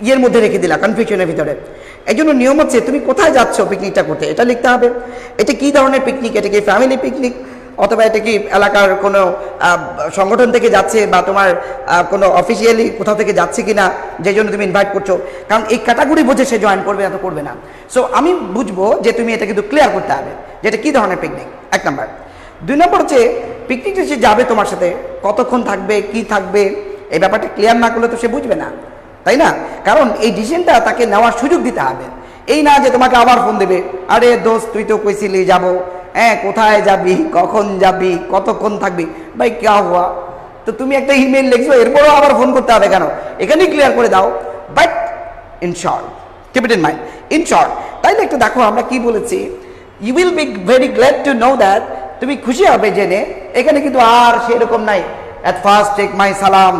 ইয়ের মধ্যে রেখে দিলা, কনফিউশনের ভিতরে। এই জন্য নিয়ম হচ্ছে তুমি কোথায় যাচ্ছ পিকনিকটা করতে এটা লিখতে হবে। এটা কী ধরনের পিকনিক, এটা কি ফ্যামিলি পিকনিক, অথবা এটা কি এলাকার কোনো সংগঠন থেকে যাচ্ছে, বা তোমার কোনো অফিসিয়ালি কোথাও থেকে যাচ্ছে কি না, যে জন্য তুমি ইনভাইট করছো। কারণ এই ক্যাটাগরি বুঝে সে জয়েন করবে না, তো করবে না। সো আমি বুঝবো যে তুমি এটা কিন্তু ক্লিয়ার করতে হবে যে এটা কী ধরনের পিকনিক, 1 নাম্বার। 2 নম্বর হচ্ছে পিকনিকে সে যাবে তোমার সাথে, কতক্ষণ থাকবে, কি থাকবে, এই ব্যাপারটা ক্লিয়ার না করলে তো সে বুঝবে না, তাই না? কারণ এই ডিসিশনটা তাকে নেওয়ার সুযোগ দিতে হবে। এই না যে তোমাকে আবার ফোন দেবে, আরে দোস্ত তুই তো কইছিলি যাবো, হ্যাঁ কোথায় যাবি, কখন যাবি, কতক্ষণ থাকবি, ভাই ক্যা হুয়া? তো তুমি একটা ইমেল লিখছো, এরপরও আবার ফোন করতে হবে কেন? এখানেই ক্লিয়ার করে দাও। But in short, keep it in mind, in short. তাইলে একটু দেখো আমরা কি বলেছি, you will be very glad to know that, তুমি খুশি হবে জেনে এখানে কিন্তু আর সেরকম নাই, অ্যাট ফার্স্ট টেক মাই সালাম,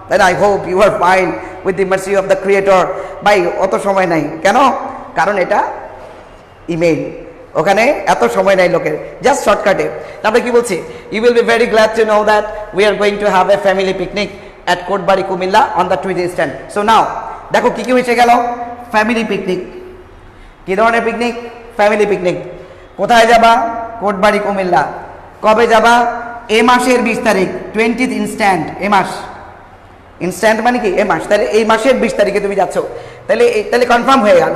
then I hope you are fine with the mercy of the creator. ভাই অত সময় নাই, কেন? কারণ এটা ইমেইল, ওখানে এত সময় নাই লোকের, জাস্ট শর্টকাটে। তারপরে কি বলছি, you will be very glad to know that we are going to have a family picnic at Kotbari Comilla on the 20th stand. So now দেখো কি কি হয়েছে গেল, ফ্যামিলি পিকনিক, কি ধরনের পিকনিক? Family picnic. কোথায় যাবা? কোটবাড়ি কুমিল্লা। কবে যাবা? এ মাসের 20 তারিখ, 20th ইনস্ট্যান্ট। এ মাস ইনস্ট্যান্ট মানে কি? এ মাস। তাহলে এই মাসের 20 তারিখে তুমি যাচ্ছ, তাহলে কনফার্ম হয়ে গেল।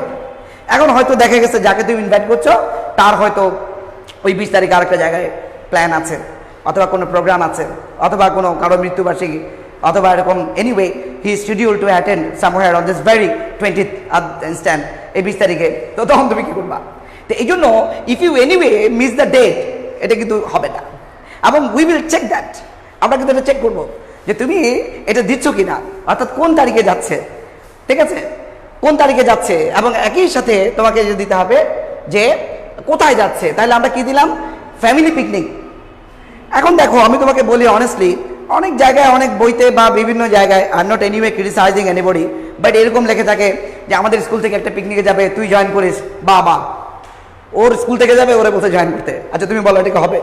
এখন হয়তো দেখা গেছে যাকে তুমি ইনভাইট করছো তার হয়তো ওই 20 তারিখে আরেকটা জায়গায় প্ল্যান আছে, অথবা কোনো প্রোগ্রাম আছে, অথবা কোনো কারো মৃত্যুবার্ষিকী, অথবা এরকম anyway he is schedule to attend somewhere on this very 20th instant, এই 20 তারিখে। তো তখন তুমি কি করবা? তো এই জন্য if you anyway miss the date, এটা কিন্তু হবে না। এবং উই উইল চেক দ্যাট, আমরা কিন্তু এটা চেক করবো যে তুমি এটা দিচ্ছ কিনা, অর্থাৎ কোন তারিখে যাচ্ছে, ঠিক আছে, কোন তারিখে যাচ্ছে, এবং একই সাথে তোমাকে যে দিতে হবে যে কোথায় যাচ্ছে। তাহলে আমরা কি দিলাম? Family picnic. এখন দেখো আমি তোমাকে বলি অনেস্টলি, অনেক জায়গায় অনেক বইতে বা বিভিন্ন জায়গায়, are not anyway criticising anybody, but এরকম লেখে থাকে যে আমাদের স্কুল থেকে একটা পিকনিকে যাবে, তুই জয়েন করিস। বাবা, ওর স্কুল থেকে যাবে, ওরে বলতে জয়েন করতে। আচ্ছা তুমি বলো এটা কি হবে?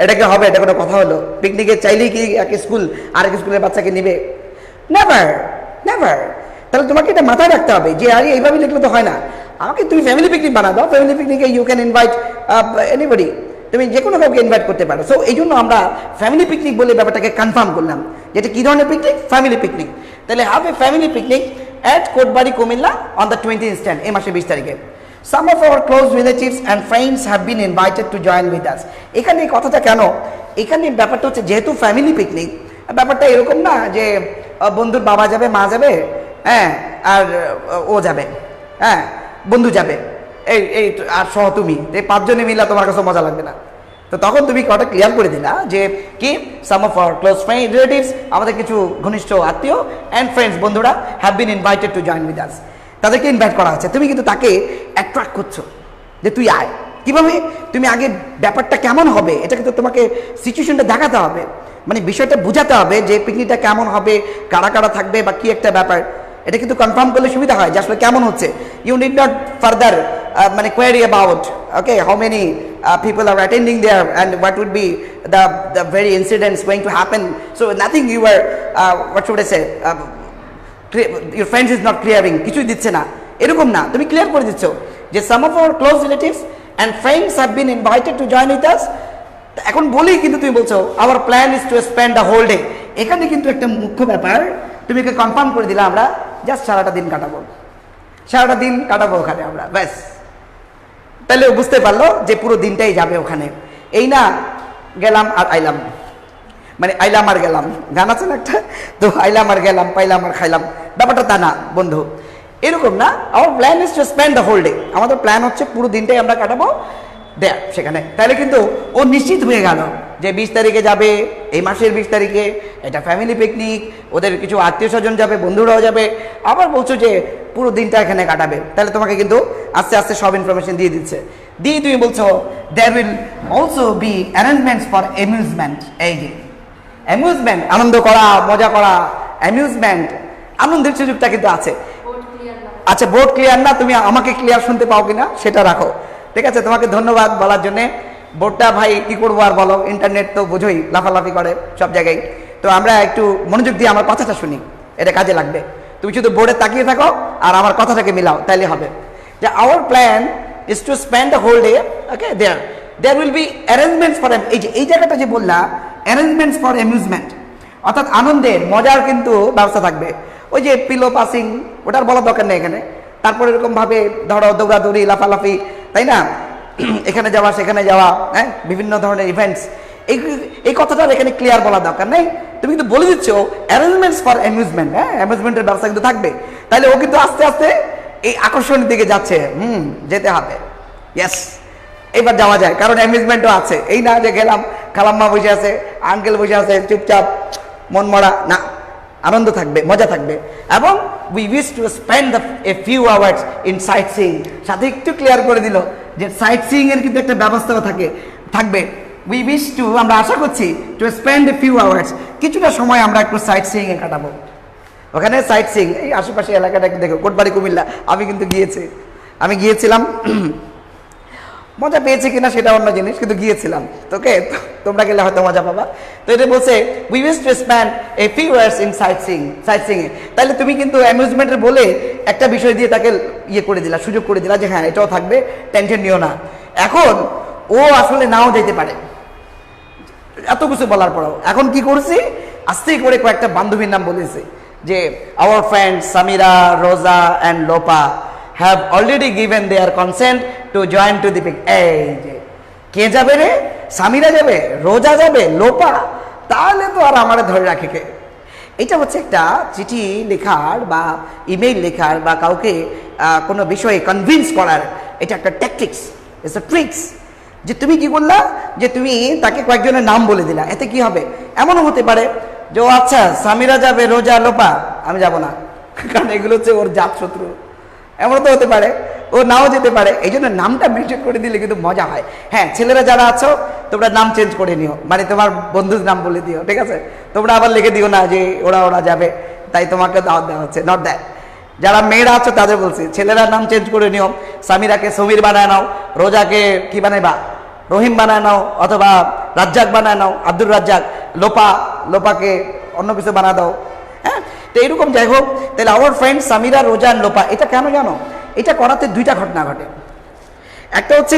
এটাকে হবে? এটা কোনো কথা হলো? পিকনিকে চাইলেই কি এক স্কুল আরেক স্কুলের বাচ্চাকে নিবে? Never, never. তাহলে তোমাকে এটা মাথায় রাখতে হবে যে আরে এইভাবে লিখলে তো হয় না, আমাকে তুমি ফ্যামিলি পিকনিক বানা দাও। ফ্যামিলি পিকনিকে ইউ ক্যান ইনভাইট এনিবডি, তুমি যে কোনো কাউকে ইনভাইট করতে পারো। সো এই জন্য আমরা ফ্যামিলি পিকনিক বলে ব্যাপারটাকে কনফার্ম করলাম, যেটা কী ধরনের পিকনিক? Family picnic. তাহলে have a family picnic at Kotbari Comilla on the 20th instant, এই মাসের 20 তারিখে। Some of our close relatives and friends have been invited to join with us. এখানে এই কথাটা কেন? এখানে ব্যাপারটা হচ্ছে যেহেতু ফ্যামিলি পিকনিক, ব্যাপারটা এরকম না যে বন্ধুর বাবা যাবে, মা যাবে, হ্যাঁ, আর ও যাবে, হ্যাঁ, বন্ধু যাবে, এই আর সহ তুমি, এই 5 জনে মিলা তোমার কাছে মজা লাগবে না। তো তখন তুমি কথা ক্লিয়ার করে দিলা যে কি some of our close friend relatives, আমাদের কিছু ঘনিষ্ঠ আত্মীয় অ্যান্ড ফ্রেন্ডস, বন্ধুরা, have been invited to join with us, তাদেরকে ইনভাইট করা হচ্ছে। তুমি কিন্তু তাকে অ্যাট্রাক্ট করছো যে তুই আয়। কিভাবে? তুমি আগে ব্যাপারটা কেমন হবে এটা কিন্তু তোমাকে সিচুয়েশনটা দেখাতে হবে, মানে বিষয়টা বোঝাতে হবে যে পিকনিকটা কেমন হবে, কারা কারা থাকবে বা কি একটা ব্যাপার। এটা কিন্তু কনফার্ম করলে সুবিধা হয় যে আসলে কেমন হচ্ছে। ইউ নিড নট ফার্দার মানে query about okay how many people are attending there and what would be the very incidents going to happen. So nothing you were what should I say, your friends is not clearing, কিছুই দিচ্ছে না, এরকম না, তুমি clear করে দিচ্ছ যে some of our close relatives and friends have been invited to join with us। এখন বলি কিন্তু তুমি বলছো our plan is to spend the whole day। এখানে কিন্তু একটা মুখ্য ব্যাপার, তুমি একে কনফার্ম করে দিলে আমরা জাস্ট সারাটা দিন কাটাবো ওখানে আমরা, ব্যাস। তাহলে বুঝতে পারলো যে পুরো দিনটাই যাবে ওখানে, এই না গেলাম আর আইলাম, মানে আইলাম আর গেলাম, গান আছে না একটা, তো আইলাম আর গেলাম, পাইলাম আর খাইলাম, ব্যাপারটা তা না বন্ধু, এরকম না। Our plan is to spend the whole day, আমাদের প্ল্যান হচ্ছে পুরো দিনটাই আমরা কাটাবো দেখ সেখানে। তাহলে কিন্তু ও নিশ্চিত হয়ে গেল যে 20 তারিখে যাবে, এই মাসের 20 তারিখে, এটা ফ্যামিলি পিকনিক, ওদের কিছু আত্মীয় স্বজন যাবে, বন্ধুরাও যাবে, আবার বলছো যে পুরো দিনটা এখানে কাটাবে। তাহলে তোমাকে কিন্তু আস্তে আস্তে সব ইনফরমেশন দিয়ে দিচ্ছে, দিয়ে তুমি বলছো there will also be arrangements for amusement. এই যে অ্যামিউজমেন্ট, আনন্দ করা, মজা করা, অ্যামিউজমেন্ট, আনন্দের সুযোগটা কিন্তু আছে। আচ্ছা বোর্ড ক্লিয়ার না, তুমি আমাকে ক্লিয়ার শুনতে পাও কিনা সেটা রাখো, ঠিক আছে। তোমাকে ধন্যবাদ বলার জন্যে। বোর্ডটা ভাই কি করবো আর বলো, ইন্টারনেট তো বোঝোই লাফালাফি করে সব জায়গায়। তো আমরা একটু মনোযোগ দিয়ে আমার কথাটা শুনি, এটা কাজে লাগবে। তুমি শুধু বোর্ডে তাকিয়ে থাকো আর আমার কথাটাকে মিলাও, তাইলে হবে। যে our plan is to spend the whole day, okay, there will be arrangements for, এই জায়গাটা যে বললা অ্যারেঞ্জমেন্টস ফর অ্যামিউজমেন্ট, অর্থাৎ আনন্দের মজার কিন্তু ব্যবস্থা থাকবে। ওই যে পিলো পাসিং, ওটার বলার দরকার নেই এখানে। তারপর এরকমভাবে ধরো দৌড়াদৌড়ি, লাফালাফি, তাই না, এখানে যাওয়া সেখানে যাওয়া, হ্যাঁ, বিভিন্ন ধরনের ইভেন্টস, এই কথাটার এখানে ক্লিয়ার বলার দরকার নেই। তুমি কিন্তু বলে দিচ্ছ অ্যারেঞ্জমেন্টস ফর অ্যামিউজমেন্ট, হ্যাঁ, অ্যামিউজমেন্টের ব্যবস্থা কিন্তু থাকবে। তাহলে ও কিন্তু আস্তে আস্তে এই আকর্ষণের দিকে যাচ্ছে, যেতে হবে, ইয়েস, এবার যাওয়া যায়, কারণ অ্যামিউজমেন্টও আছে। এই না যে গেলাম, খালাম্মা বসে আছে, আঙ্কেল বসে আছে, চুপচাপ মন মরা, না, আনন্দ থাকবে, মজা থাকবে। এবং we wish to spend a few hours in site seeing, সাথে একটু ক্লিয়ার করে দিল যে সাইট সিইং এর কিন্তু একটা ব্যবস্থাও থাকবে। উই উইশ টু, আমরা আশা করছি, two spend a few hours, কিছুটা সময় আমরা একটু সাইট সিইং এ কাটাবো। ওখানে সাইট সিইং, এই আশেপাশে এলাকাটা দেখো, কোটবাড়ি কুমিল্লা, আমি কিন্তু গিয়েছিলাম। মজা পেয়েছে কিনা সেটা অন্য জিনিস, কিন্তু গিয়েছিলাম। তোকে তোমরা গেলে হয়তো মজা পাবা। তো এটা বলছে we wish to spend a few years in sightseeing এ। তাহলে তুমি কিন্তু অ্যামিউজমেন্টের বলে একটা বিষয় দিয়ে তাকে ইয়ে করে দিলা, সুযোগ করে দিলা যে হ্যাঁ এটাও থাকবে, টেনশন নিও না। এখন ও আসলে নাও যেতে পারে, এত কিছু বলার পরেও এখন কি করছি, আস্তে করে কয়েকটা বান্ধবীর নাম বলেছে যে hour friend Samira, Roza and Lopa have already given their consent to join to the pick. এই যে কে যাবে রে, সামিরা যাবে, রোজা যাবে, লোপা, তাহলে তো আর আমার ধরে রাখে কে। এটা হচ্ছে একটা চিঠি লেখার বা ইমেইল লেখার বা কাউকে কোনো বিষয়ে কনভিন্স করার এটা একটা ট্যাকটিক্স, ইটস আ ট্রিক্স। যে তুমি কি করলা, যে তুমি তাকে কয়েকজনের নাম বলে দিলা, এতে কি হবে, এমনও হতে পারে যে ও আচ্ছা সামিরা যাবে, রোজা, লোপা, আমি যাব না, কারণ এগুলো হচ্ছে ওর জাত শত্রু, এমন তো হতে পারে, ও নাও যেতে পারে। এই জন্য নামটা মেনশন করে দিলে কিন্তু মজা হয়। হ্যাঁ, ছেলেরা যারা আছো তোমরা নাম চেঞ্জ করে নিও, মানে তোমার বন্ধুর নাম বলে দিও, ঠিক আছে? তোমরা আবার লিখে দিও না যে ওরা যাবে তাই তোমাকে দাওয়াত দেওয়া হচ্ছে, নট দ্যাট। যারা মেয়েরা আছো তাদের বলছি, ছেলেরা নাম চেঞ্জ করে নিও। সামিরাকে সমীর বানায় নাও, রোজাকে কি বানাইবা, রহিম বানায় নাও, অথবা রাজ্জাক বানায় নাও, আব্দুর রাজ্জাক। লোপাকে অন্য কিছু বানা দাও। হ্যাঁ, তো এইরকম যাই হোক, তাহলে hour friend Samira, Roza and Lopa, এটা কেন জানো? এটা করাতে দুইটা ঘটনা ঘটে। একটা হচ্ছে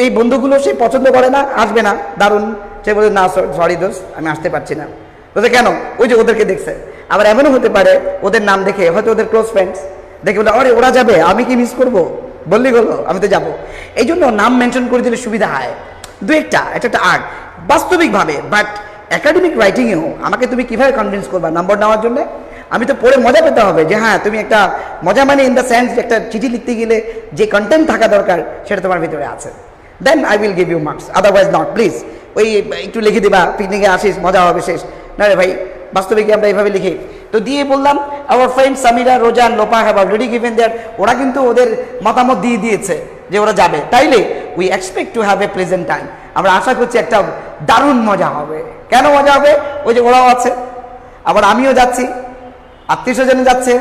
এই বন্ধুগুলো সে পছন্দ করে না, আসবে না, দারুণ, সে বলে না সরি দোস্ত আমি আসতে পারছি না। বলছে কেন? ওই যে ওদেরকে দেখছে। আবার এমনও হতে পারে ওদের নাম দেখে হয়তো ওদের ক্লোজ ফ্রেন্ডস দেখে বলে আরে ওরা যাবে, আমি কি মিস করবো, বললি গেলো, আমি তো যাবো। এই জন্য নাম মেনশন করে দিলে সুবিধা হয়। দু একটা আর্ট বাস্তবিকভাবে, বাট একাডেমিক রাইটিংয়েও আমাকে তুমি কিভাবে কনভিন্স করবা নম্বর নেওয়ার জন্য? আমি তো পড়ে মজা পেতে হবে যে হ্যাঁ তুমি একটা মজা, মানে ইন দ্য সেন্স যে একটা চিঠি লিখতে গেলে যে কন্টেন্ট থাকা দরকার সেটা তোমার ভিতরে আছে, then I will give you marks, otherwise not. Please ওই একটু লিখে দিবা পিকনিকে আসিস, মজা হবে শেষ, না রে ভাই, বাস্তবিক আমরা এইভাবে লিখি। তো দিয়ে বললাম hour friend Samira, Roza and Lopa have already given their, ওরা কিন্তু ওদের মতামত দিয়ে দিয়েছে যে ওরা যাবে, তাইলে we expect to have A pleasant time, আমরা আশা করছি একটা দারুণ মজা হবে। কেন মজা হবে? ওই যে ওরাও আছে, আবার আমিও যাচ্ছি, আত্মীয় স্বজনে যাচ্ছে,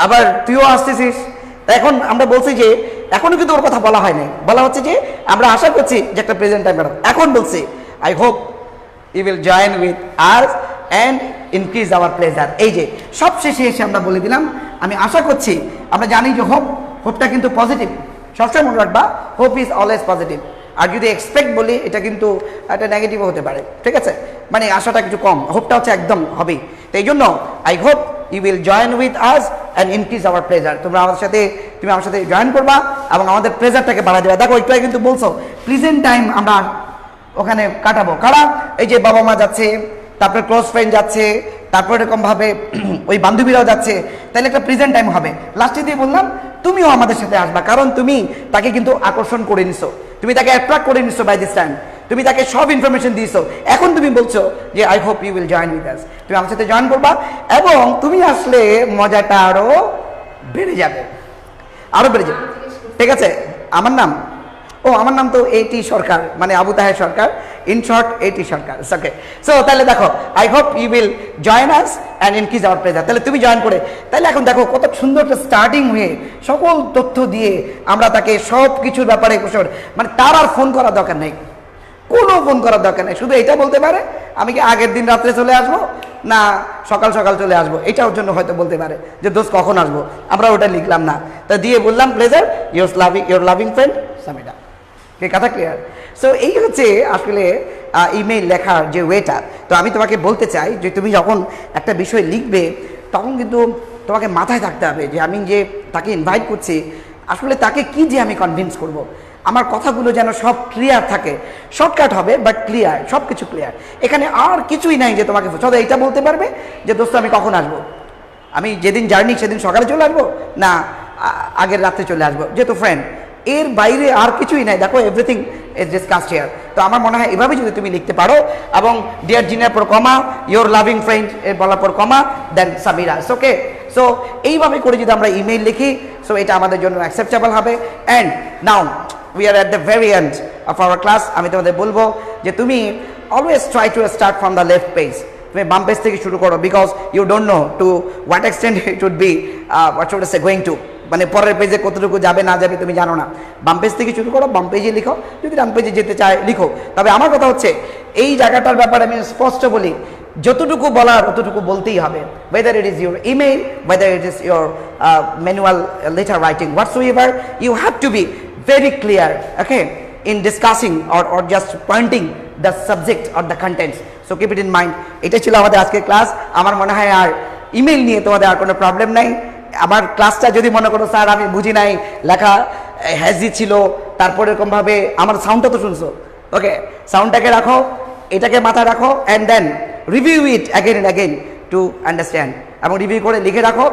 আবার তুইও আসতেছিস। তা এখন আমরা বলছি যে এখনো কিন্তু ওর কথা বলা হয়নি, বলা হচ্ছে যে আমরা আশা করছি যে একটা প্রেজেন্ট টাইম। এখন বলছি I hope you will join with us and increase our pleasure. এই যে সব শেষে এসে আমরা বলে দিলাম আমি আশা করছি, আমরা জানি যে হোপটা কিন্তু পজিটিভ, সবসময় মনে রাখবা হোপ ইজ অলওয়েজ পজিটিভ। আর যদি এক্সপেক্ট বলি এটা কিন্তু একটা নেগেটিভও হতে পারে, ঠিক আছে? মানে আশাটা কিছু কম, হোপটা হচ্ছে একদম হবেই। তো এই জন্য I hope you will join with us and increase our pleasure. তুমি আমার সাথে জয়েন করবা এবং আমাদের প্লেজারটাকে বাড়া দেবে। দেখো একটু কিন্তু বলছো প্রেজেন্ট টাইম আমরা ওখানে কাটাবো, কারা? এই যে বাবা মা যাচ্ছে, তারপরে ক্লোজ ফ্রেন্ড যাচ্ছে, তারপর এরকমভাবে ওই বান্ধবীরাও যাচ্ছে, তাহলে একটা প্রেজেন্ট টাইম হবে। লাস্টে দিয়ে বললাম তুমিও আমাদের সাথে আসবা, কারণ তুমি তাকে কিন্তু আকর্ষণ করে নিছো, তুমি তাকে অ্যাট্রাক্ট করে নিছো বাই দিস টাইম, তুমি তাকে সব ইনফরমেশন দিয়েছো। এখন তুমি বলছো যে I hope you will join with us, তুমি আমার সাথে জয়েন করবা এবং তুমি আসলে মজাটা আরো বেড়ে যাবে, ঠিক আছে? আমার নাম তো এটি সরকার, মানে Abu Taher Sarkar, in short A T Sarkar. Okay, so তাহলে দেখো I hope you will join us and increase our pleasure. তাহলে তুমি জয়েন করে, তাহলে এখন দেখো কত সুন্দর একটা স্টার্টিং হয়ে সকল তথ্য দিয়ে আমরা তাকে সব কিছুর ব্যাপারে মানে তার আর ফোন করার দরকার নেই, কোনো ফোন করার দরকার নেই, শুধু এটা বলতে পারে আমি কি আগের দিন রাত্রে চলে আসবো না সকাল সকাল চলে আসবো, এটার জন্য হয়তো বলতে পারে যে দোস্ত কখন আসবো, আমরা ওটা লিখলাম না, তা দিয়ে বললাম pleasure your loving friend Samira. কথা ক্লিয়ার? সো এই হচ্ছে আসলে ইমেইল লেখার যে ওয়েটা। তো আমি তোমাকে বলতে চাই যে তুমি যখন একটা বিষয় লিখবে তখন কিন্তু তোমাকে মাথায় থাকতে হবে যে আমি যে তাকে ইনভাইট করছি আসলে তাকে কি যে আমি কনভিন্স করব, আমার কথাগুলো যেন সব ক্লিয়ার থাকে, শর্টকাট হবে বাট ক্লিয়ার, সব কিছু ক্লিয়ার। এখানে আর কিছুই নাই যে তোমাকে শুধু এইটা বলতে পারবে যে দোস্ত আমি কখন আসবো, আমি যেদিন জার্নি সেদিন সকালে চলে আসবো না আগের রাত্রে চলে আসবো, যেহেতু ফ্রেন্ড, এর বাইরে আর কিছুই নাই। দেখো এভরিথিং ইজ ডিসকাসড হিয়ার। তো আমার মনে হয় এভাবে যদি তুমি লিখতে পারো এবং ডিয়ার জিনের পর কমা, ইয়োর লাভিং ফ্রেন্ড এর বলার পর কমা, দেন সামিরা, ওকে। সো এইভাবে করে যদি আমরা ইমেইল লিখি, সো এটা আমাদের জন্য অ্যাকসেপ্টেবল হবে। And now we are at the very end of our class. আমি তোমাদের বলবো যে তুমি always try to start from the left page, তুমি বাম পেজ থেকে শুরু করো, because you don't know to what extent it would be what should I say going to মানে পরের পেজে কতটুকু যাবে না যাবে তুমি জানো না। বাম পেজ থেকে শুরু করো, বাম পেজে লিখো, যদি ডান পেজে যেতে চায় লিখো। তবে আমার কথা হচ্ছে এই জায়গাটার ব্যাপারে আমি স্পষ্ট বলি, যতটুকু বলার অতটুকু বলতেই হবে, whether it is your email, whether it is your manual letter writing, whatsoever, you have to be very clear, okay, in discussing or just pointing the subject or the contents. So keep it in mind. এটা ছিল আমাদের আজকের class. আমার মনে হয় আর email নিয়ে তোমাদের আর কোনো প্রবলেম নাই। আমার ক্লাসটা যদি মনে করো স্যার আমি বুঝি নাই, লেখা হ্যাজি ছিল, তারপর এরকমভাবে আমার সাউন্ডটা তো শুনছো, ওকে, সাউন্ডটাকে রাখো, এটাকে মাথায় রাখো, and then review it again and again to understand, এবং রিভিউ করে লিখে রাখো।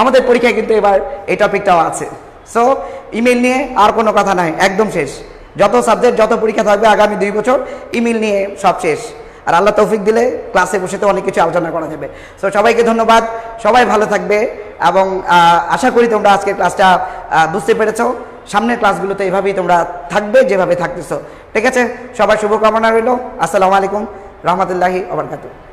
আমাদের পরীক্ষায় কিন্তু এবার এই টপিকটাও আছে। সো ইমেল নিয়ে আর কোনো কথা নাই, একদম শেষ। যত সাবজেক্ট, যত পরীক্ষা থাকবে আগামী 2 বছর, ইমেল নিয়ে সব শেষ। আর আল্লাহ তৌফিক দিলে ক্লাসে বসে তো অনেক কিছু আলোচনা করা যাবে। সো সবাইকে ধন্যবাদ, সবাই ভালো থাকবে, এবং আশা করি তোমরা আজকের ক্লাসটা বুঝতে পেরেছো। সামনের ক্লাসগুলোতে এভাবেই তোমরা থাকবে যেভাবে থাকতেছো, ঠিক আছে? সবার শুভকামনা রইল। আসসালামু আলাইকুম রহমতুল্লাহি ওয়া বারাকাতুহু।